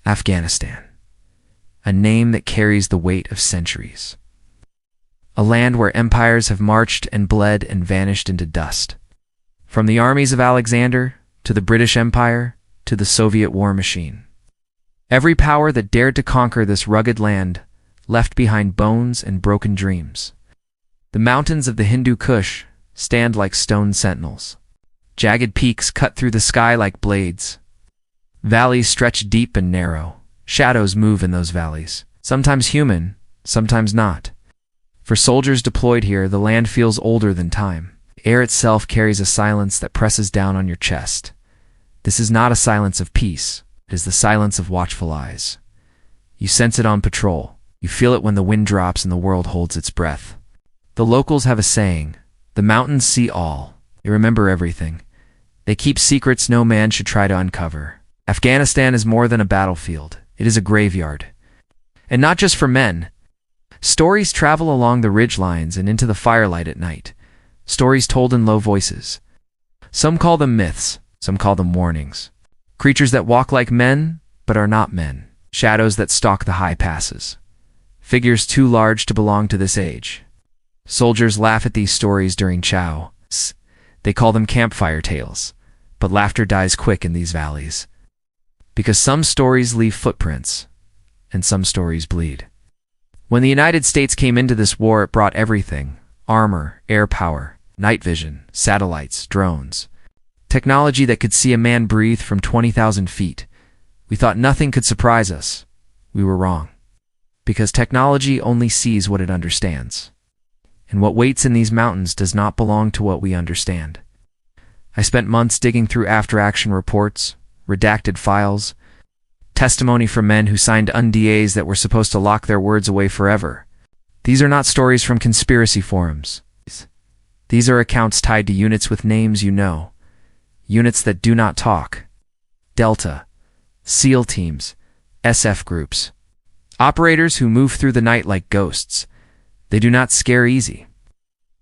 Afghanistan, a name that carries the weight of centuries. A land where empires have marched and bled and vanished into dust. From the armies of Alexander, to the British Empire, to the Soviet war machine. Every power that dared to conquer this rugged land left behind bones and broken dreams. The mountains of the Hindu Kush stand like stone sentinels. Jagged peaks cut through the sky like blades. Valleys stretch deep and narrow. Shadows move in those valleys, sometimes human, sometimes not. For soldiers deployed here, the land feels older than time. The air itself carries a silence that presses down on your chest. This is not a silence of peace. It is the silence of watchful eyes. You sense it on patrol. You feel it when the wind drops and the world holds its breath. The locals have a saying, "The mountains see all." They remember everything. They keep secrets no man should try to uncover. Afghanistan is more than a battlefield. It is a graveyard. And not just for men. Stories travel along the ridgelines and into the firelight at night. Stories told in low voices. Some call them myths. Some call them warnings. Creatures that walk like men, but are not men. Shadows that stalk the high passes. Figures too large to belong to this age. Soldiers laugh at these stories during chow. They call them campfire tales. But laughter dies quick in these valleys. Because some stories leave footprints, and some stories bleed. When the United States came into this war, it brought everything: armor, air power, night vision, satellites, drones. Technology that could see a man breathe from 20,000 feet. We thought nothing could surprise us. We were wrong. Because technology only sees what it understands. And what waits in these mountains does not belong to what we understand. I spent months digging through after-action reports, redacted files, testimony from men who signed NDAs that were supposed to lock their words away forever. These are not stories from conspiracy forums. These are accounts tied to units with names you know. Units that do not talk. Delta, SEAL teams, SF groups. Operators who move through the night like ghosts. They do not scare easy.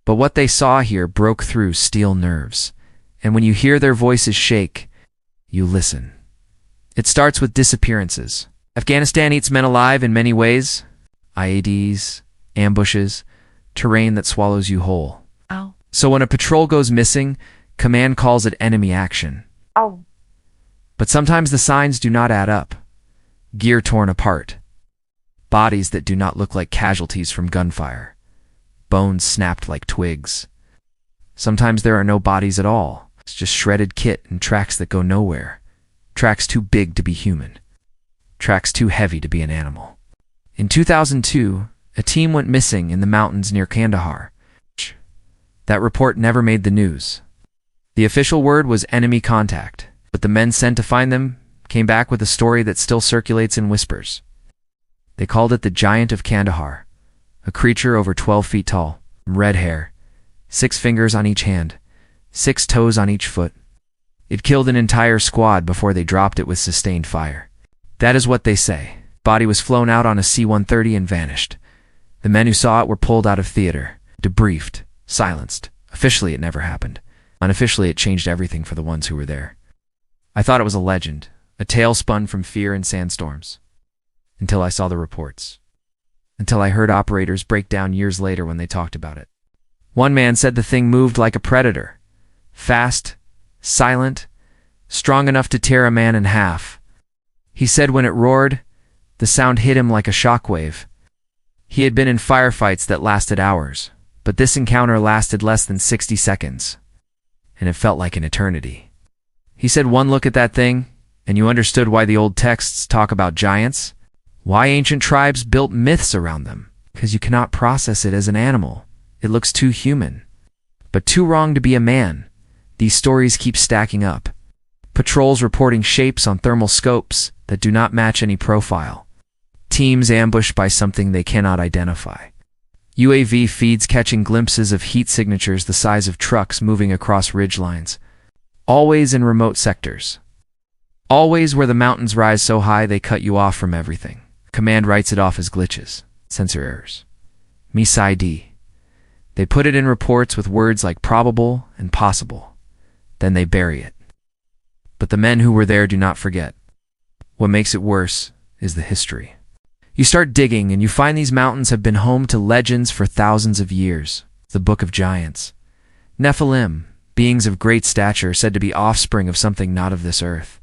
But what they saw here broke through steel nerves. And when you hear their voices shake, you listen. It starts with disappearances. Afghanistan eats men alive in many ways. IEDs, ambushes, terrain that swallows you whole. Ow. So when a patrol goes missing, command calls it enemy action. Ow. But sometimes the signs do not add up. Gear torn apart. Bodies that do not look like casualties from gunfire. Bones snapped like twigs. Sometimes there are no bodies at all. It's just shredded kit and tracks that go nowhere. Tracks too big to be human. Tracks too heavy to be an animal. In 2002, a team went missing in the mountains near Kandahar. That report never made the news. The official word was enemy contact, but the men sent to find them came back with a story that still circulates in whispers. They called it the Giant of Kandahar, a creature over 12 feet tall, red hair, 6 fingers on each hand, 6 toes on each foot. It killed an entire squad before they dropped it with sustained fire. That is what they say. Body was flown out on a C-130 and vanished. The men who saw it were pulled out of theater, debriefed, silenced. Officially, it never happened. Unofficially, it changed everything for the ones who were there. I thought it was a legend, a tale spun from fear and sandstorms. Until I saw the reports. Until I heard operators break down years later when they talked about it. One man said the thing moved like a predator. Fast, silent, strong enough to tear a man in half. He said when it roared, the sound hit him like a shockwave. He had been in firefights that lasted hours, but this encounter lasted less than 60 seconds, and it felt like an eternity. He said one look at that thing, and you understood why the old texts talk about giants, why ancient tribes built myths around them, because you cannot process it as an animal. It looks too human, but too wrong to be a man. These stories keep stacking up. Patrols reporting shapes on thermal scopes that do not match any profile. Teams ambushed by something they cannot identify. UAV feeds catching glimpses of heat signatures the size of trucks moving across ridgelines. Always in remote sectors. Always where the mountains rise so high they cut you off from everything. Command writes it off as glitches, sensor errors. Mis-ID. They put it in reports with words like probable and possible. Then they bury it. But the men who were there do not forget. What makes it worse is the history. You start digging and you find these mountains have been home to legends for thousands of years. The Book of Giants. Nephilim, beings of great stature said to be offspring of something not of this earth.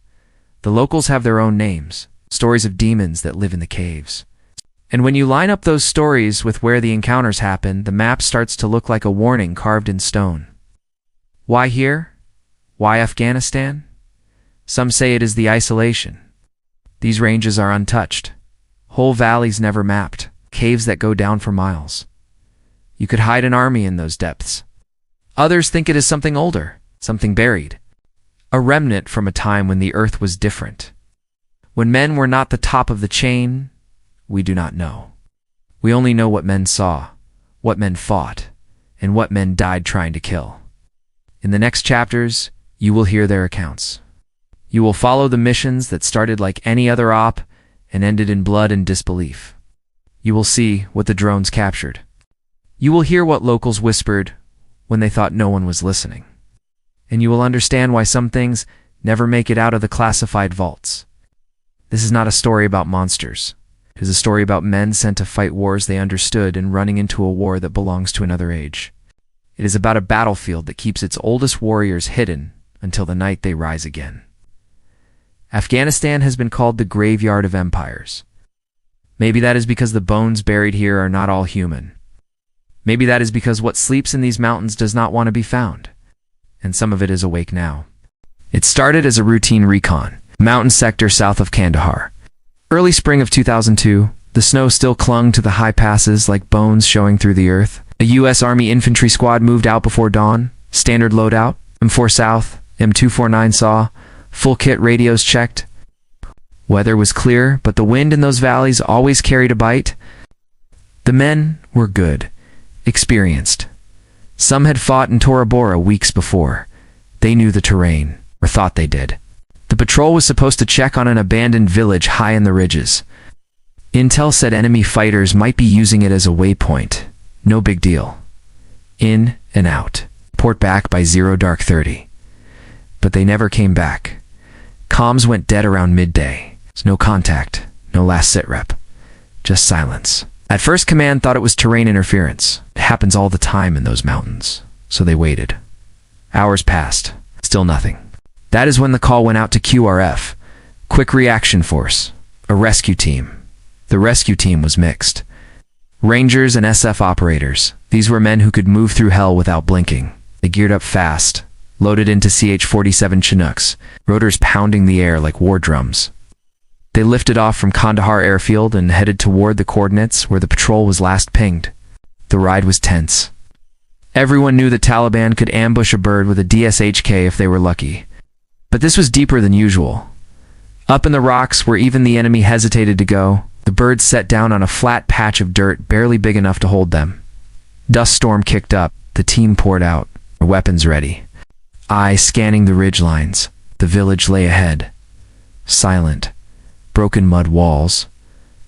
The locals have their own names, stories of demons that live in the caves. And when you line up those stories with where the encounters happen, the map starts to look like a warning carved in stone. Why here? Why Afghanistan? Some say it is the isolation. These ranges are untouched. Whole valleys never mapped, caves that go down for miles. You could hide an army in those depths. Others think it is something older, something buried. A remnant from a time when the earth was different. When men were not the top of the chain, we do not know. We only know what men saw, what men fought, and what men died trying to kill. In the next chapters, you will hear their accounts. You will follow the missions that started like any other op and ended in blood and disbelief. You will see what the drones captured. You will hear what locals whispered when they thought no one was listening. And you will understand why some things never make it out of the classified vaults. This is not a story about monsters. It is a story about men sent to fight wars they understood and running into a war that belongs to another age. It is about a battlefield that keeps its oldest warriors hidden until the night they rise again. Afghanistan has been called the graveyard of empires. Maybe that is because the bones buried here are not all human. Maybe that is because what sleeps in these mountains does not want to be found, and some of it is awake now. It started as a routine recon, mountain sector south of Kandahar. Early spring of 2002, the snow still clung to the high passes like bones showing through the earth. A U.S. Army infantry squad moved out before dawn, standard loadout, M4 South, M249 SAW, full kit radios checked. Weather was clear, but the wind in those valleys always carried a bite. The men were good, experienced. Some had fought in Tora Bora weeks before. They knew the terrain, or thought they did. The patrol was supposed to check on an abandoned village high in the ridges. Intel said enemy fighters might be using it as a waypoint. No big deal. In and out. Port back by 0 dark 30. But they never came back. Comms went dead around midday. No contact, no last sitrep. Just silence. At first, command thought it was terrain interference. It happens all the time in those mountains. So they waited. Hours passed. Still nothing. That is when the call went out to QRF, Quick Reaction Force, a rescue team. The rescue team was mixed. Rangers and SF operators. These were men who could move through hell without blinking. They geared up fast, loaded into CH-47 Chinooks, rotors pounding the air like war drums. They lifted off from Kandahar airfield and headed toward the coordinates where the patrol was last pinged. The ride was tense. Everyone knew the Taliban could ambush a bird with a DSHK if they were lucky. But this was deeper than usual. Up in the rocks where even the enemy hesitated to go, the birds set down on a flat patch of dirt barely big enough to hold them. Dust storm kicked up, the team poured out, their weapons ready. Eyes scanning the ridge lines. The village lay ahead. Silent. Broken mud walls.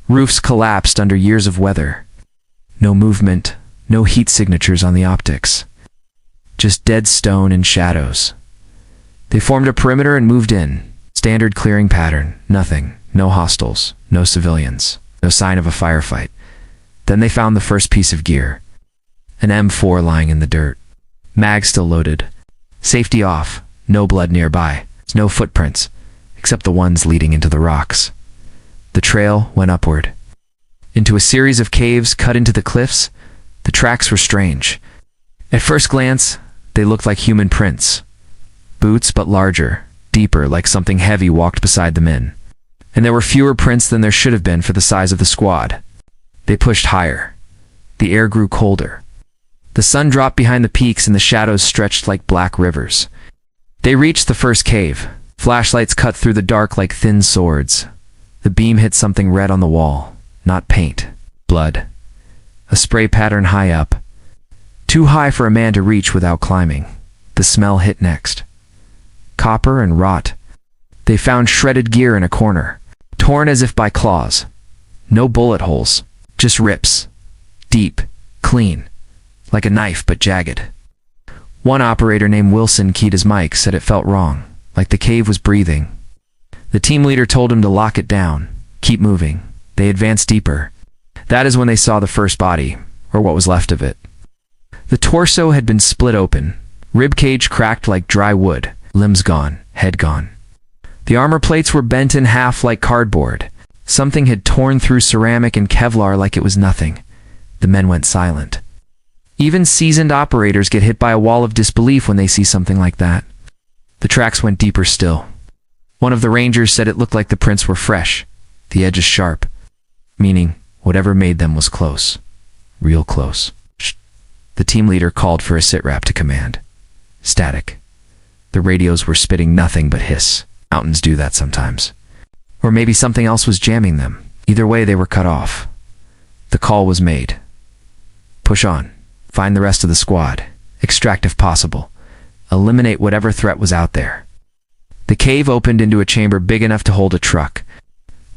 Roofs collapsed under years of weather. No movement, no heat signatures on the optics. Just dead stone and shadows. They formed a perimeter and moved in. Standard clearing pattern. Nothing. No hostiles. No civilians. No sign of a firefight. Then they found the first piece of gear. An M4 lying in the dirt. Mag still loaded. Safety off. No blood nearby. No footprints, except the ones leading into the rocks. The trail went upward. Into a series of caves cut into the cliffs. The tracks were strange. At first glance, they looked like human prints. Boots, but larger, deeper, like something heavy walked beside the men. And there were fewer prints than there should have been for the size of the squad. They pushed higher. The air grew colder. The sun dropped behind the peaks and the shadows stretched like black rivers. They reached the first cave. Flashlights cut through the dark like thin swords. The beam hit something red on the wall. Not paint. Blood. A spray pattern high up. Too high for a man to reach without climbing. The smell hit next. Copper and rot. They found shredded gear in a corner. Torn as if by claws. No bullet holes. Just rips. Deep. Clean. Like a knife, but jagged. One operator named Wilson keyed his mic, said it felt wrong. Like the cave was breathing. The team leader told him to lock it down. Keep moving. They advanced deeper. That is when they saw the first body, or what was left of it. The torso had been split open, rib cage cracked like dry wood, limbs gone, head gone. The armor plates were bent in half like cardboard. Something had torn through ceramic and Kevlar like it was nothing. The men went silent. Even seasoned operators get hit by a wall of disbelief when they see something like that. The tracks went deeper still. One of the rangers said it looked like the prints were fresh, the edges sharp, meaning whatever made them was close, real close. The team leader called for a sitrep to command. Static. The radios were spitting nothing but hiss. Mountains do that sometimes. Or maybe something else was jamming them. Either way, they were cut off. The call was made. Push on. Find the rest of the squad. Extract if possible. Eliminate whatever threat was out there. The cave opened into a chamber big enough to hold a truck.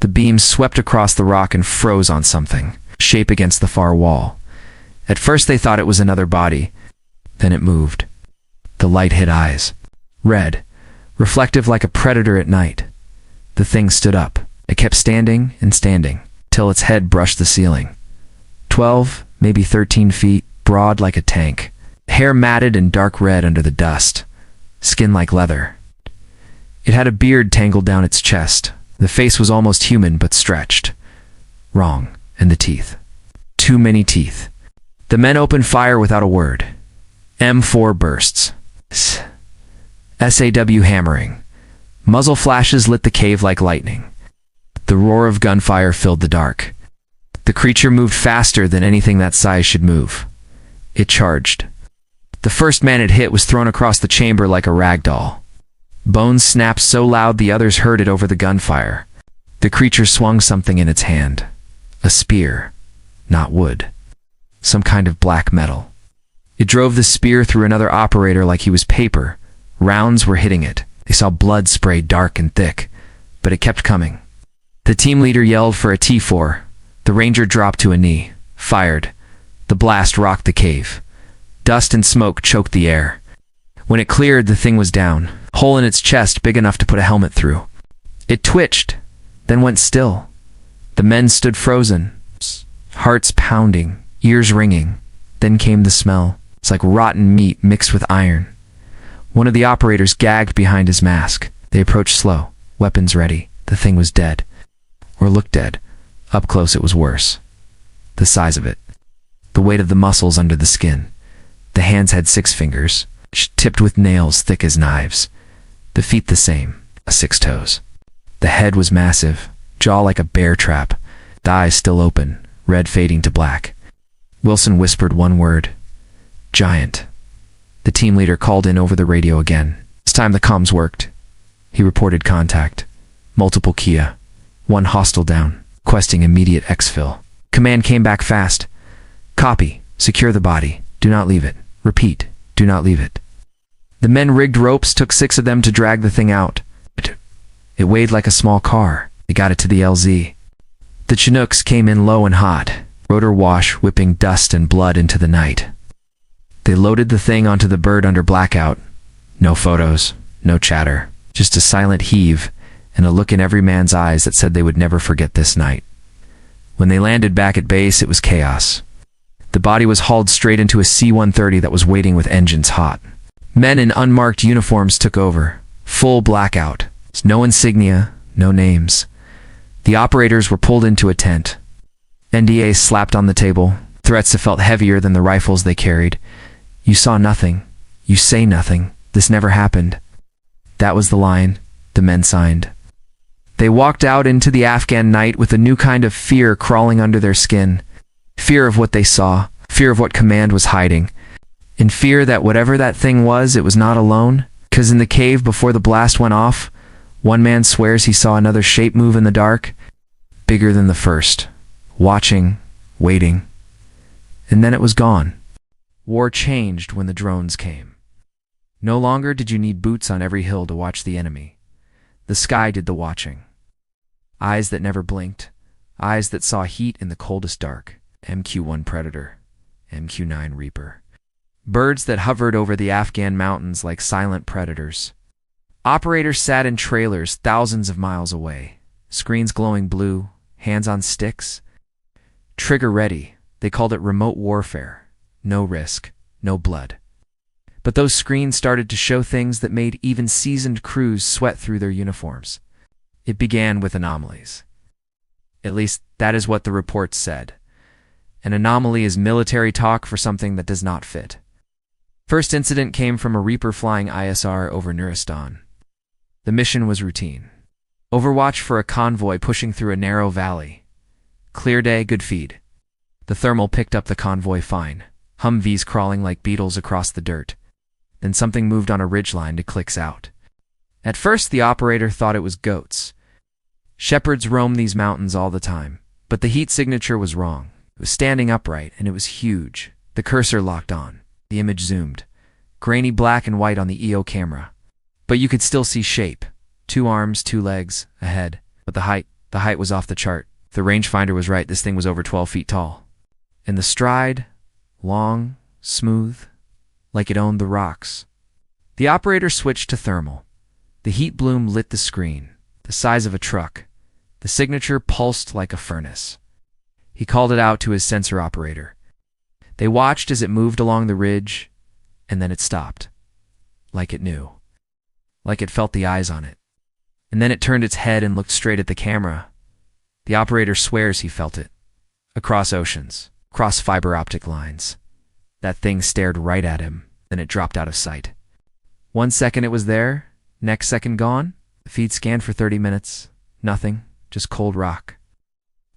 The beams swept across the rock and froze on something, shape against the far wall. At first they thought it was another body. Then it moved. The light hit eyes. Red, reflective like a predator at night. The thing stood up. It kept standing and standing, till its head brushed the ceiling. 12, maybe 13 feet, broad like a tank. Hair matted and dark red under the dust. Skin like leather. It had a beard tangled down its chest. The face was almost human but stretched. Wrong. And the teeth. Too many teeth. The men opened fire without a word. M4 bursts. SAW hammering. Muzzle flashes lit the cave like lightning. The roar of gunfire filled the dark. The creature moved faster than anything that size should move. It charged. The first man it hit was thrown across the chamber like a rag doll. Bones snapped so loud the others heard it over the gunfire. The creature swung something in its hand. A spear. Not wood. Some kind of black metal. It drove the spear through another operator like he was paper. Rounds were hitting it. They saw blood spray dark and thick, but it kept coming. The team leader yelled for a T4. The ranger dropped to a knee. Fired. The blast rocked the cave. Dust and smoke choked the air. When it cleared, the thing was down. Hole in its chest big enough to put a helmet through. It twitched, then went still. The men stood frozen, hearts pounding, ears ringing. Then came the smell. It's like rotten meat mixed with iron. One of the operators gagged behind his mask. They approached slow, weapons ready. The thing was dead. Or looked dead. Up close it was worse. The size of it. The weight of the muscles under the skin. The hands had 6 fingers, tipped with nails thick as knives. The feet the same, 6 toes. The head was massive, jaw like a bear trap. The eyes still open, red fading to black. Wilson whispered one word. Giant. The team leader called in over the radio again. This time the comms worked. He reported contact. Multiple Kia. 1 hostile down, requesting immediate exfil. Command came back fast. Copy. Secure the body. Do not leave it. Repeat. Do not leave it. The men rigged ropes, took 6 of them to drag the thing out. It weighed like a small car. They got it to the LZ. The Chinooks came in low and hot, rotor wash whipping dust and blood into the night. They loaded the thing onto the bird under blackout. No photos, no chatter, just a silent heave and a look in every man's eyes that said they would never forget this night. When they landed back at base, it was chaos. The body was hauled straight into a C-130 that was waiting with engines hot. Men in unmarked uniforms took over. Full blackout. No insignia, no names. The operators were pulled into a tent. NDAs slapped on the table, threats that felt heavier than the rifles they carried. You saw nothing. You say nothing. This never happened. That was the line. The men signed. They walked out into the Afghan night with a new kind of fear crawling under their skin. Fear of what they saw. Fear of what command was hiding. In fear that whatever that thing was, it was not alone. 'Cause in the cave before the blast went off, one man swears he saw another shape move in the dark, bigger than the first, watching, waiting. And then it was gone. War changed when the drones came. No longer did you need boots on every hill to watch the enemy. The sky did the watching. Eyes that never blinked, eyes that saw heat in the coldest dark. MQ-1 Predator, MQ-9 Reaper. Birds that hovered over the Afghan mountains like silent predators. Operators sat in trailers thousands of miles away, screens glowing blue, hands on sticks. Trigger ready, they called it remote warfare. No risk, no blood. But those screens started to show things that made even seasoned crews sweat through their uniforms. It began with anomalies. At least, that is what the reports said. An anomaly is military talk for something that does not fit. First incident came from a Reaper flying ISR over Nuristan. The mission was routine. Overwatch for a convoy pushing through a narrow valley. Clear day, good feed. The thermal picked up the convoy fine. Humvees crawling like beetles across the dirt. Then something moved on a ridgeline to clicks out. At first, the operator thought it was goats. Shepherds roam these mountains all the time, but the heat signature was wrong. It was standing upright, and it was huge. The cursor locked on. The image zoomed. Grainy black and white on the EO camera. But you could still see shape. 2 arms, 2 legs, a head. But the height was off the chart. The rangefinder was right, this thing was over 12 feet tall. And the stride, long, smooth, like it owned the rocks. The operator switched to thermal. The heat bloom lit the screen, the size of a truck. The signature pulsed like a furnace. He called it out to his sensor operator. They watched as it moved along the ridge, and then it stopped. Like it knew. Like it felt the eyes on it. And then it turned its head and looked straight at the camera. The operator swears he felt it. Across oceans, across fiber optic lines. That thing stared right at him, then it dropped out of sight. 1 second it was there, next second gone. The feed scanned for 30 minutes. Nothing, just cold rock.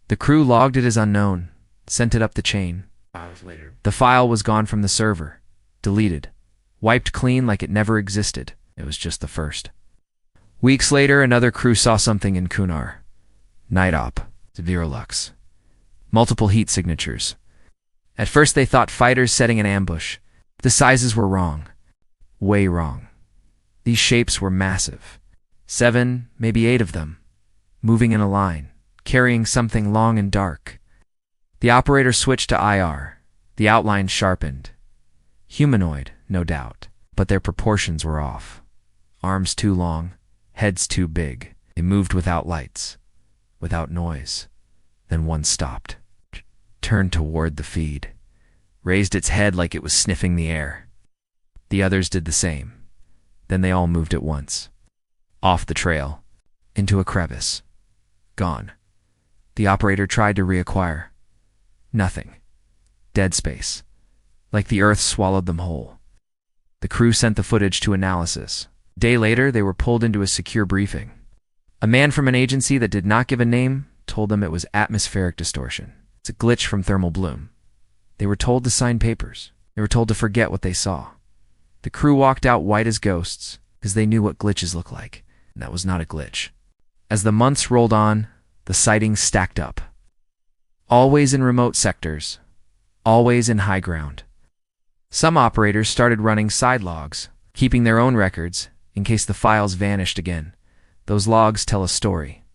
The crew logged it as unknown, sent it up the chain. Hours later. The file was gone from the server, deleted, wiped clean like it never existed. It was just the first. Weeks later, another crew saw something in Kunar. Night op, Virolux. Multiple heat signatures. At first they thought fighters setting an ambush. The sizes were wrong. Way wrong. These shapes were massive. 7, maybe 8 of them. Moving in a line, carrying something long and dark. The operator switched to IR. The outline sharpened. Humanoid, no doubt, but their proportions were off. Arms too long, heads too big. They moved without lights, without noise. Then one stopped. Turned toward the feed, raised its head like it was sniffing the air. The others did the same. Then they all moved at once. Off the trail, into a crevice. Gone. The operator tried to reacquire. Nothing. Dead space. Like the earth swallowed them whole. The crew sent the footage to analysis. A day later, they were pulled into a secure briefing. A man from an agency that did not give a name told them it was atmospheric distortion. It's a glitch from thermal bloom. They were told to sign papers. They were told to forget what they saw. The crew walked out white as ghosts because they knew what glitches look like, and that was not a glitch. As the months rolled on, the sightings stacked up. Always in remote sectors. Always in high ground. Some operators started running side logs, keeping their own records in case the files vanished again. Those logs tell a story,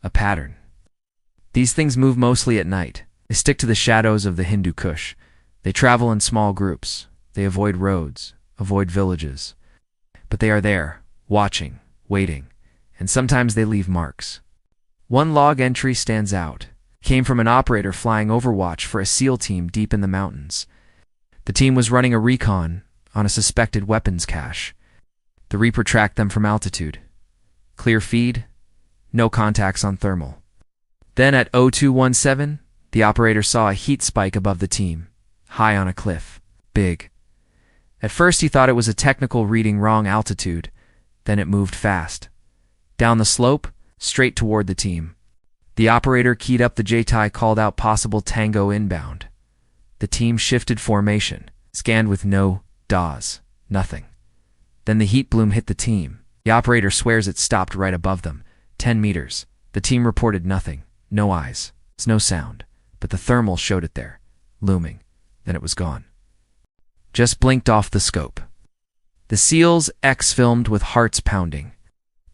a pattern. These things move mostly at night. They stick to the shadows of the Hindu Kush. They travel in small groups. They avoid roads, avoid villages. But they are there, watching, waiting, and sometimes they leave marks. One log entry stands out. It came from an operator flying Overwatch for a SEAL team deep in the mountains. The team was running a recon on a suspected weapons cache. The Reaper tracked them from altitude. Clear feed, no contacts on thermal. Then at 0217, the operator saw a heat spike above the team, high on a cliff, big. At first he thought it was a technical reading wrong altitude, then it moved fast. Down the slope, straight toward the team. The operator keyed up the JTI, called out possible Tango inbound. The team shifted formation, scanned with no DAWs, nothing. Then the heat bloom hit the team. The operator swears it stopped right above them, 10 meters. The team reported nothing. No eyes, no sound, but the thermal showed it there, looming. Then it was gone. Just blinked off the scope. The SEALs X-filmed with hearts pounding.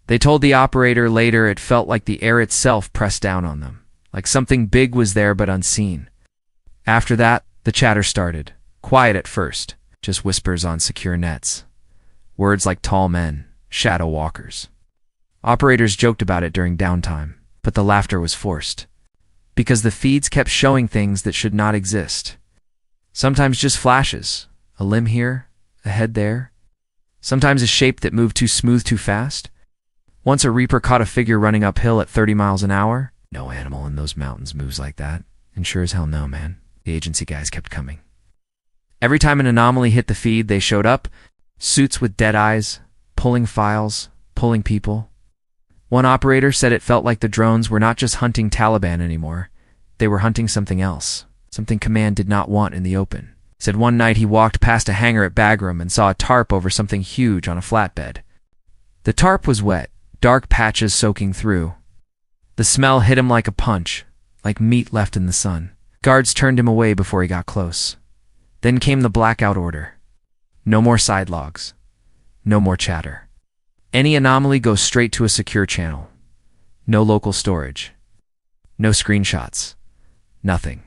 They told the operator later it felt like the air itself pressed down on them, like something big was there but unseen. After that, the chatter started, quiet at first, just whispers on secure nets. Words like tall men, shadow walkers. Operators joked about it during downtime, but the laughter was forced. Because the feeds kept showing things that should not exist. Sometimes just flashes, a limb here, a head there. Sometimes a shape that moved too smooth too fast. Once a Reaper caught a figure running uphill at 30 miles an hour. No animal in those mountains moves like that. And sure as hell no, man. The agency guys kept coming. Every time an anomaly hit the feed, they showed up. Suits with dead eyes, pulling files, pulling people. One operator said it felt like the drones were not just hunting Taliban anymore. They were hunting something else. Something command did not want in the open. Said one night he walked past a hangar at Bagram and saw a tarp over something huge on a flatbed. The tarp was wet, dark patches soaking through. The smell hit him like a punch, like meat left in the sun. Guards turned him away before he got close. Then came the blackout order. No more side logs. No more chatter. Any anomaly goes straight to a secure channel. No local storage. No screenshots. Nothing.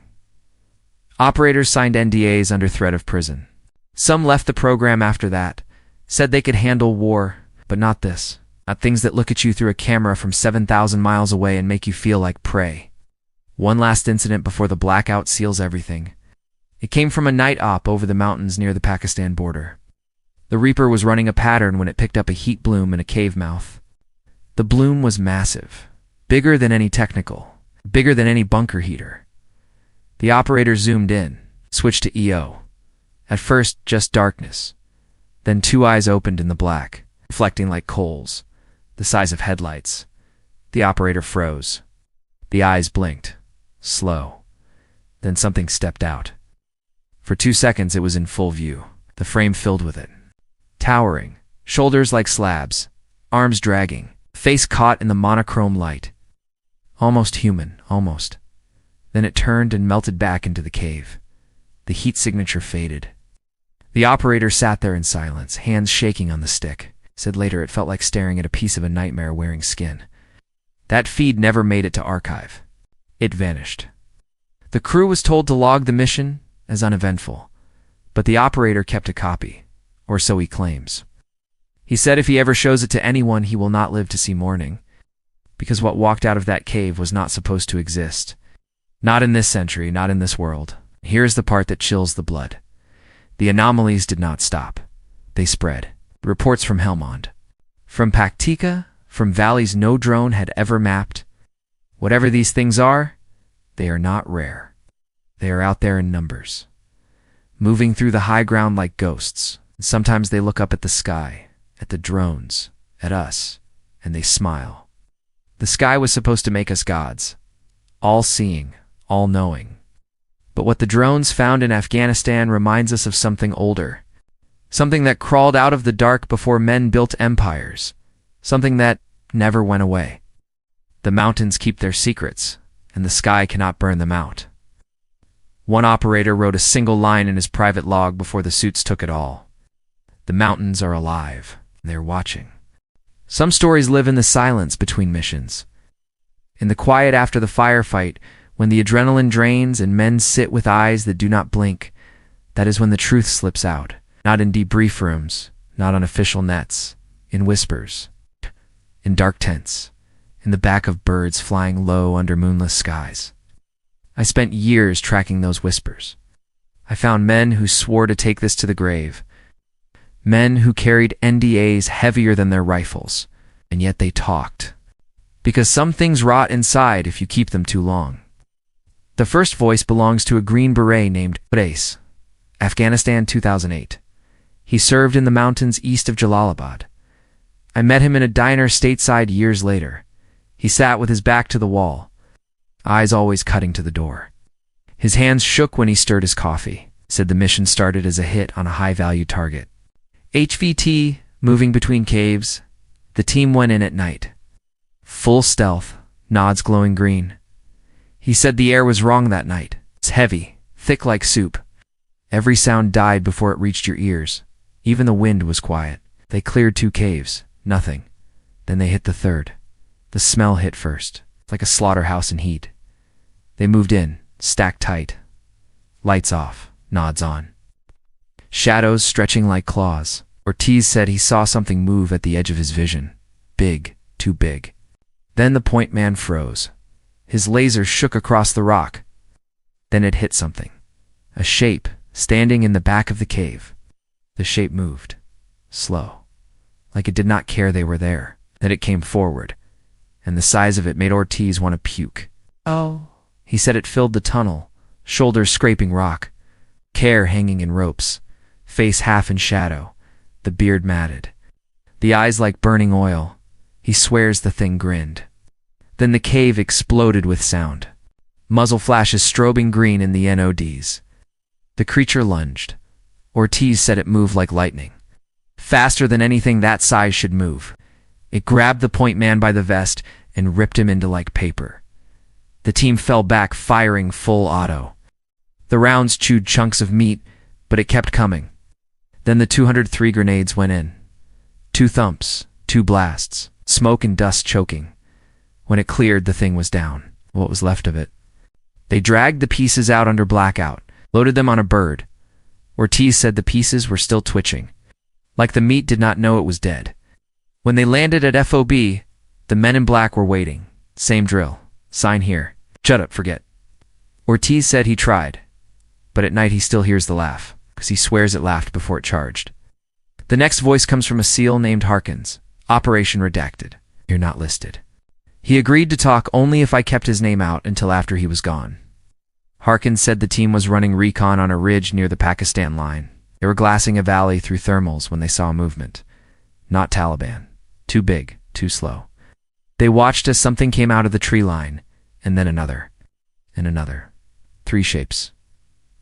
Operators signed NDAs under threat of prison. Some left the program after that, said they could handle war, but not this. Not things that look at you through a camera from 7,000 miles away and make you feel like prey. One last incident before the blackout seals everything. It came from a night op over the mountains near the Pakistan border. The Reaper was running a pattern when it picked up a heat bloom in a cave mouth. The bloom was massive, bigger than any technical, bigger than any bunker heater. The operator zoomed in, switched to EO. At first, just darkness. Then two eyes opened in the black, reflecting like coals, the size of headlights. The operator froze. The eyes blinked, slow. Then something stepped out. For 2 seconds it was in full view, the frame filled with it. Towering, shoulders like slabs, arms dragging, face caught in the monochrome light. Almost human, almost. Then it turned and melted back into the cave. The heat signature faded. The operator sat there in silence, hands shaking on the stick. Said later it felt like staring at a piece of a nightmare wearing skin. That feed never made it to archive. It vanished. The crew was told to log the mission as uneventful, but the operator kept a copy, or so he claims. He said if he ever shows it to anyone, he will not live to see morning, because what walked out of that cave was not supposed to exist. Not in this century, not in this world. Here's the part that chills the blood. The anomalies did not stop. They spread. Reports from Helmand, from Paktika, from valleys no drone had ever mapped. Whatever these things are, they are not rare. They are out there in numbers, moving through the high ground like ghosts. Sometimes they look up at the sky, at the drones, at us, and they smile. The sky was supposed to make us gods, all-seeing, all-knowing. But what the drones found in Afghanistan reminds us of something older. Something that crawled out of the dark before men built empires. Something that never went away. The mountains keep their secrets, and the sky cannot burn them out. One operator wrote a single line in his private log before the suits took it all. The mountains are alive, and they're watching. Some stories live in the silence between missions. In the quiet after the firefight, when the adrenaline drains and men sit with eyes that do not blink, that is when the truth slips out. Not in debrief rooms, not on official nets, in whispers, in dark tents, in the back of birds flying low under moonless skies. I spent years tracking those whispers. I found men who swore to take this to the grave, men who carried NDAs heavier than their rifles, and yet they talked. Because some things rot inside if you keep them too long. The first voice belongs to a Green Beret named Race, Afghanistan 2008. He served in the mountains east of Jalalabad. I met him in a diner stateside years later. He sat with his back to the wall, eyes always cutting to the door. His hands shook when he stirred his coffee. Said the mission started as a hit on a high-value target. HVT, moving between caves. The team went in at night. Full stealth, nods glowing green. He said the air was wrong that night. It's heavy, thick like soup. Every sound died before it reached your ears. Even the wind was quiet. They cleared 2 caves. Nothing. Then they hit the third. The smell hit first, like a slaughterhouse in heat. They moved in, stacked tight. Lights off, nods on. Shadows stretching like claws. Ortiz said he saw something move at the edge of his vision. Big, too big. Then the point man froze. His laser shook across the rock. Then it hit something. A shape standing in the back of the cave. The shape moved. Slow. Like it did not care they were there. Then it came forward. And the size of it made Ortiz want to puke. Oh. He said it filled the tunnel, shoulders scraping rock, hair hanging in ropes, face half in shadow, the beard matted, the eyes like burning oil. He swears the thing grinned. Then the cave exploded with sound. Muzzle flashes strobing green in the NODs. The creature lunged. Ortiz said it moved like lightning. Faster than anything that size should move. It grabbed the point man by the vest and ripped him into like paper. The team fell back, firing full auto. The rounds chewed chunks of meat, but it kept coming. Then the 203 grenades went in. 2 thumps, 2 blasts, smoke and dust choking. When it cleared, the thing was down, what was left of it. They dragged the pieces out under blackout, loaded them on a bird. Ortiz said the pieces were still twitching, like the meat did not know it was dead. When they landed at FOB, the men in black were waiting. Same drill. Sign here. Shut up, forget. Ortiz said he tried, but at night he still hears the laugh, because he swears it laughed before it charged. The next voice comes from a SEAL named Harkins. Operation redacted. You're not listed. He agreed to talk only if I kept his name out until after he was gone. Harkins said the team was running recon on a ridge near the Pakistan line. They were glassing a valley through thermals when they saw movement. Not Taliban. Too big, too slow. They watched as something came out of the tree line, and then another, and another. 3 shapes.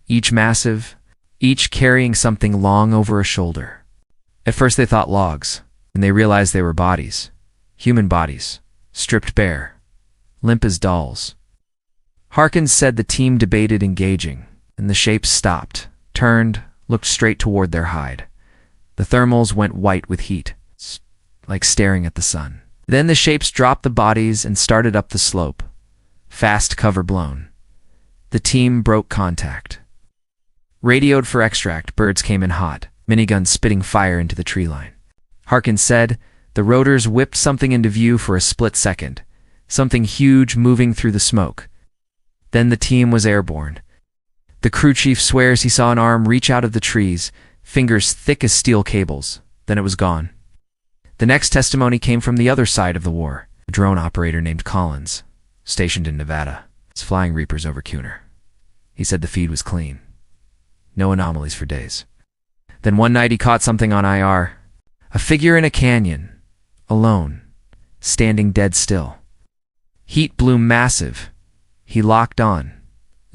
Each massive, each carrying something long over a shoulder. At first they thought logs, and they realized they were bodies. Human bodies, stripped bare, limp as dolls. Harkins said the team debated engaging, and the shapes stopped, turned, looked straight toward their hide. The thermals went white with heat, like staring at the sun. Then the shapes dropped the bodies and started up the slope. Fast cover blown. The team broke contact. Radioed for extract, birds came in hot, miniguns spitting fire into the tree line. Harkins said the rotors whipped something into view for a split second, something huge moving through the smoke. Then the team was airborne. The crew chief swears he saw an arm reach out of the trees, fingers thick as steel cables. Then it was gone. The next testimony came from the other side of the war. A drone operator named Collins, stationed in Nevada, was flying Reapers over Cuner. He said the feed was clean. No anomalies for days. Then one night he caught something on IR. A figure in a canyon, alone, standing dead still. Heat blew massive. He locked on,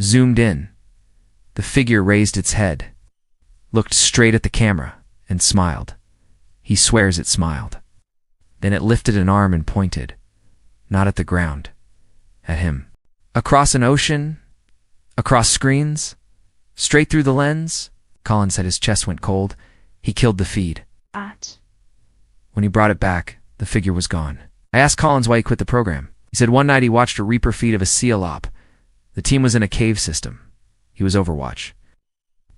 zoomed in. The figure raised its head, looked straight at the camera, and smiled. He swears it smiled. Then it lifted an arm and pointed, not at the ground, at him. Across an ocean, across screens, straight through the lens. Colin said his chest went cold. He killed the feed. When he brought it back, the figure was gone. I asked Collins why he quit the program. He said one night he watched a Reaper feed of a SEAL op. The team was in a cave system. He was Overwatch.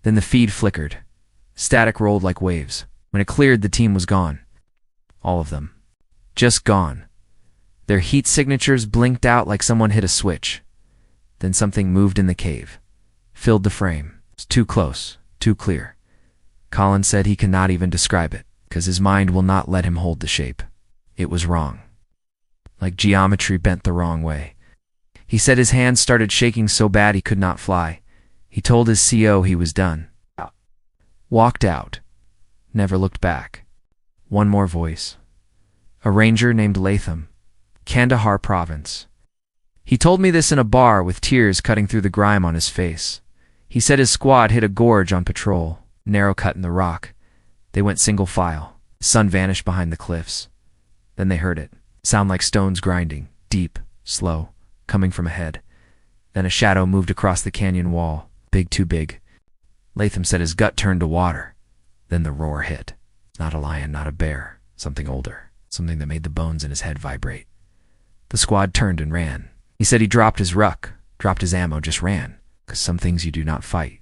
Then the feed flickered. Static rolled like waves. When it cleared, the team was gone. All of them. Just gone. Their heat signatures blinked out like someone hit a switch. Then something moved in the cave. Filled the frame. It was too close, too clear. Colin said he cannot even describe it, because his mind will not let him hold the shape. It was wrong. Like geometry bent the wrong way. He said his hands started shaking so bad he could not fly. He told his CO he was done. Walked out. Never looked back. One more voice. A ranger named Latham, Kandahar province. He told me this in a bar with tears cutting through the grime on his face. He said his squad hit a gorge on patrol, narrow cut in the rock. They went single file. The sun vanished behind the cliffs. Then they heard it. Sound like stones grinding, deep, slow, coming from ahead. Then a shadow moved across the canyon wall, big, too big. Latham said his gut turned to water. Then the roar hit. Not a lion, not a bear, something older, something that made the bones in his head vibrate. The squad turned and ran. He said he dropped his ruck, dropped his ammo, just ran, because some things you do not fight,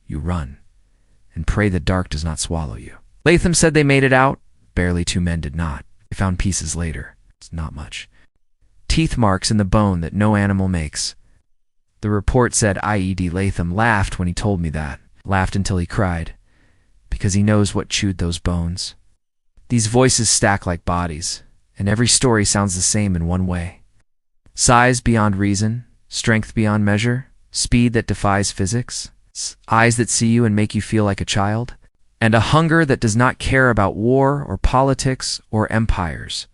you run, and pray the dark does not swallow you. Latham said they made it out. Barely 2 men did not. They found pieces later. It's not much. Teeth marks in the bone that no animal makes. The report said IED Latham laughed when he told me that. Laughed until he cried. Because he knows what chewed those bones. These voices stack like bodies, and every story sounds the same in one way. Size beyond reason, strength beyond measure, speed that defies physics, eyes that see you and make you feel like a child, and a hunger that does not care about war or politics or empires.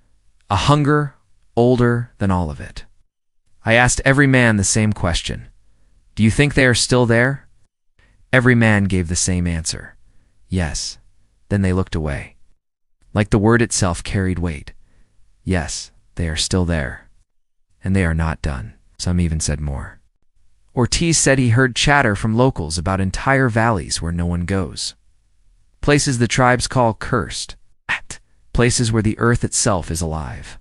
A hunger older than all of it. I asked every man the same question. Do you think they are still there? Every man gave the same answer. Yes. Then they looked away. Like the word itself carried weight. Yes, they are still there. And they are not done. Some even said more. Ortiz said he heard chatter from locals about entire valleys where no one goes. Places the tribes call cursed. Places where the earth itself is alive.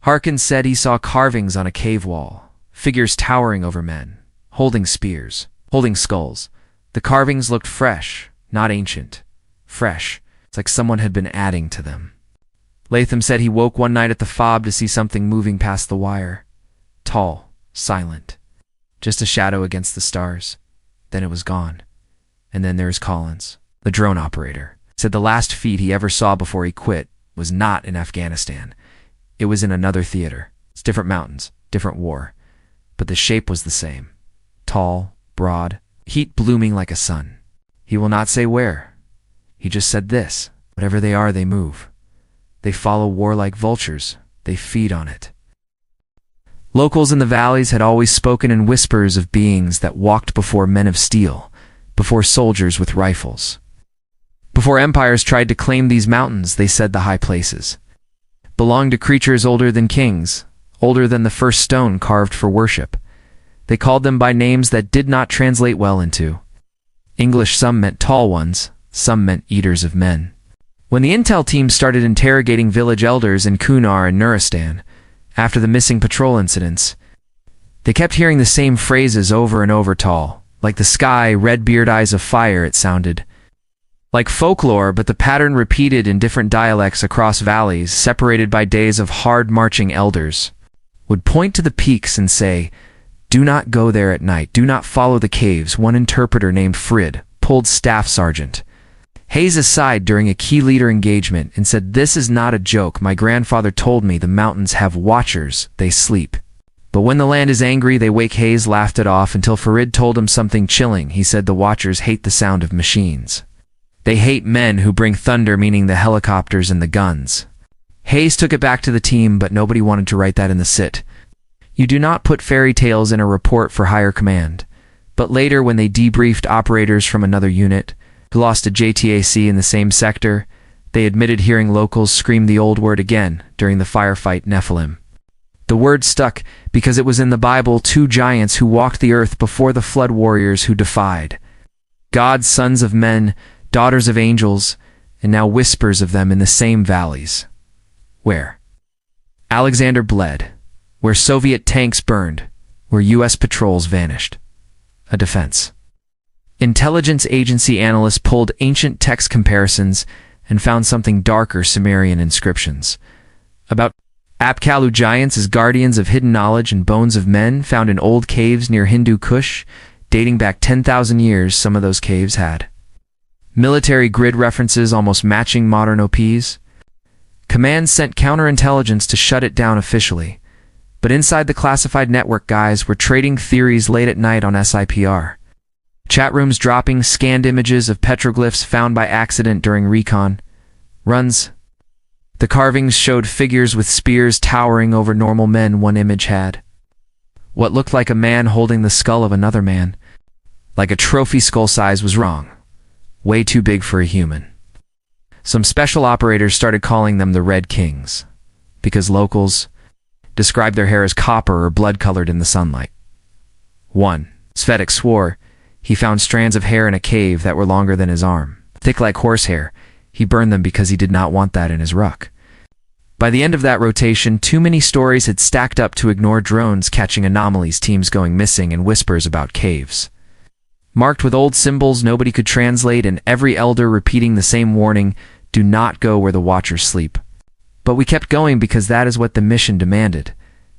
Harkins said he saw carvings on a cave wall, figures towering over men, holding spears, holding skulls. The carvings looked fresh, not ancient. Fresh. It's like someone had been adding to them. Latham said he woke one night at the fob to see something moving past the wire. Tall, silent. Just a shadow against the stars. Then it was gone. And then there's Collins, the drone operator. Said the last feed he ever saw before he quit was not in Afghanistan. It was in another theater. It's different mountains, different war. But the shape was the same. Tall, broad, heat blooming like a sun. He will not say where. He just said this. Whatever they are, they move. They follow war like vultures. They feed on it. Locals in the valleys had always spoken in whispers of beings that walked before men of steel, before soldiers with rifles. Before empires tried to claim these mountains, they said the high places belonged to creatures older than kings, older than the first stone carved for worship. They called them by names that did not translate well into English. Some meant tall ones, some meant eaters of men. When the intel team started interrogating village elders in Kunar and Nuristan, after the missing patrol incidents, they kept hearing the same phrases over and over. Tall, like the sky, red beard, eyes of fire, it sounded. Like folklore, but the pattern repeated in different dialects across valleys, separated by days of hard marching. Elders would point to the peaks and say, "Do not go there at night, do not follow the caves." One interpreter named Frid pulled Staff Sergeant Hayes aside during a key leader engagement and said, "This is not a joke. My grandfather told me the mountains have watchers, they sleep. But when the land is angry, they wake." Hayes laughed it off until Farid told him something chilling. He said the watchers hate the sound of machines. They hate men who bring thunder, meaning the helicopters and the guns. Hayes took it back to the team, but nobody wanted to write that in the sit. You do not put fairy tales in a report for higher command. But later, when they debriefed operators from another unit who lost a JTAC in the same sector, they admitted hearing locals scream the old word again during the firefight, Nephilim. The word stuck because it was in the Bible, 2 giants who walked the earth before the flood, warriors who defied God, sons of men, daughters of angels, and now whispers of them in the same valleys. Where Alexander bled, where Soviet tanks burned, where U.S. patrols vanished. A defense. Intelligence agency analysts pulled ancient text comparisons and found something darker: Sumerian inscriptions about Apkallu giants as guardians of hidden knowledge and bones of men found in old caves near Hindu Kush, dating back 10,000 years. Some of those caves had military grid references almost matching modern OPs. Command sent counterintelligence to shut it down officially, but inside the classified network, guys were trading theories late at night on SIPR. Chat rooms dropping scanned images of petroglyphs found by accident during recon runs. The carvings showed figures with spears towering over normal men. One image had what looked like a man holding the skull of another man. Like a trophy skull. Size was wrong. Way too big for a human. Some special operators started calling them the Red Kings, because locals described their hair as copper or blood-colored in the sunlight. One Svetic swore he found strands of hair in a cave that were longer than his arm, thick like horsehair. He burned them because he did not want that in his ruck. By the end of that rotation, too many stories had stacked up to ignore drones catching anomalies, teams going missing, and whispers about caves. marked with old symbols nobody could translate, and every elder repeating the same warning: do not go where the watchers sleep. But we kept going because that is what the mission demanded,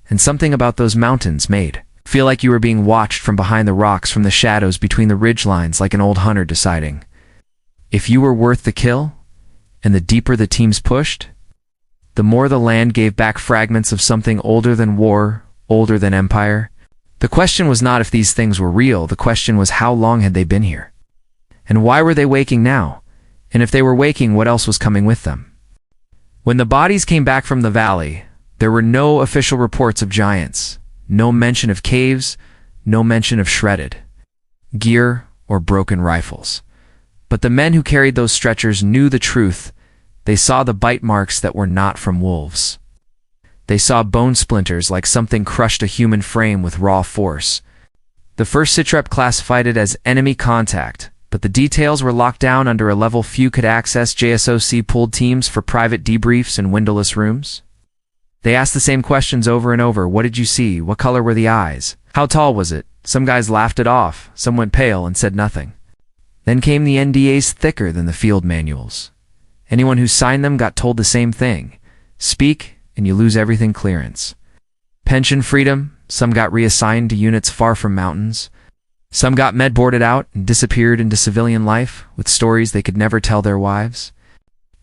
and something about those mountains made feel like you were being watched from behind the rocks, from the shadows between the ridge lines, like an old hunter deciding if you were worth the kill. And the deeper the teams pushed, the more the land gave back fragments of something older than war, older than empire. The question was not if these things were real, the question was how long had they been here? And why were they waking now? And if they were waking, what else was coming with them? When the bodies came back from the valley, there were no official reports of giants, no mention of caves, no mention of shredded gear or broken rifles. But the men who carried those stretchers knew the truth. They saw the bite marks that were not from wolves. They saw bone splinters like something crushed a human frame with raw force. The first sitrep classified it as enemy contact, but the details were locked down under a level few could access. JSOC pulled teams for private debriefs in windowless rooms. They asked the same questions over and over. What did you see? What color were the eyes? How tall was it? Some guys laughed it off, some went pale and said nothing. Then came the NDAs thicker than the field manuals. Anyone who signed them got told the same thing: speak and you lose everything clearance. Pension freedom, some got reassigned to units far from mountains. Some got med-boarded out and disappeared into civilian life with stories they could never tell their wives.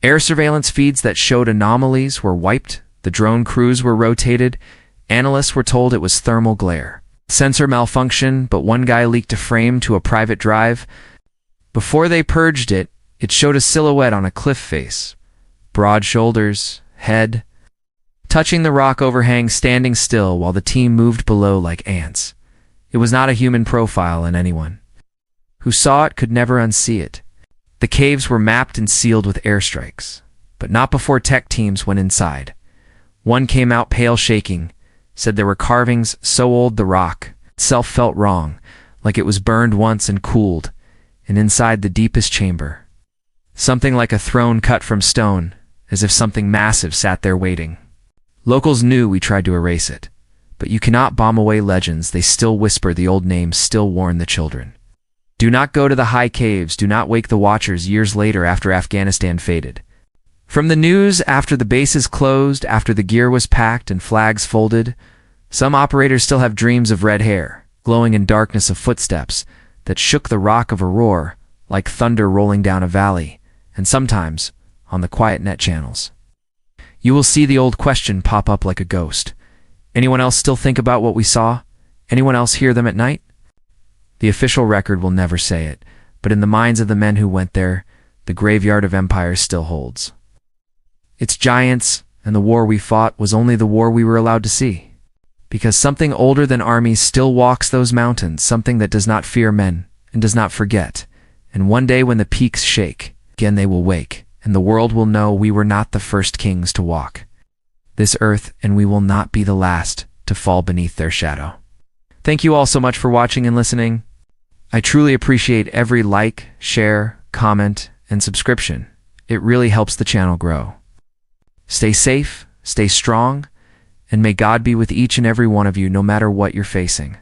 Air surveillance feeds that showed anomalies were wiped. The drone crews were rotated. Analysts were told it was thermal glare. Sensor malfunction, but one guy leaked a frame to a private drive. Before they purged it, it showed a silhouette on a cliff face. Broad shoulders, head, touching the rock overhang, standing still while the team moved below like ants. It was not a human profile, and anyone who saw it could never unsee it. The caves were mapped and sealed with airstrikes, but not before tech teams went inside. One came out pale, shaking, said there were carvings so old the rock itself felt wrong, like it was burned once and cooled, and inside the deepest chamber, something like a throne cut from stone, as if something massive sat there waiting. Locals knew we tried to erase it, but you cannot bomb away legends. They still whisper, the old names still warn the children. Do not go to the high caves, do not wake the watchers years later after Afghanistan faded. From the news, after the bases closed, after the gear was packed and flags folded, some operators still have dreams of red hair, glowing in darkness, of footsteps that shook the rock of a roar, like thunder rolling down a valley, and sometimes on the quiet net channels. You will see the old question pop up like a ghost. Anyone else still think about what we saw? Anyone else hear them at night? The official record will never say it, but in the minds of the men who went there, the graveyard of empires still holds. Its giants, and the war we fought was only the war we were allowed to see. Because something older than armies still walks those mountains, something that does not fear men and does not forget. And one day when the peaks shake, again they will wake, and the world will know we were not the first kings to walk this earth, and we will not be the last to fall beneath their shadow. Thank you all so much for watching and listening. I truly appreciate every like, share, comment, and subscription. It really helps the channel grow. Stay safe, stay strong, and may God be with each and every one of you no matter what you're facing.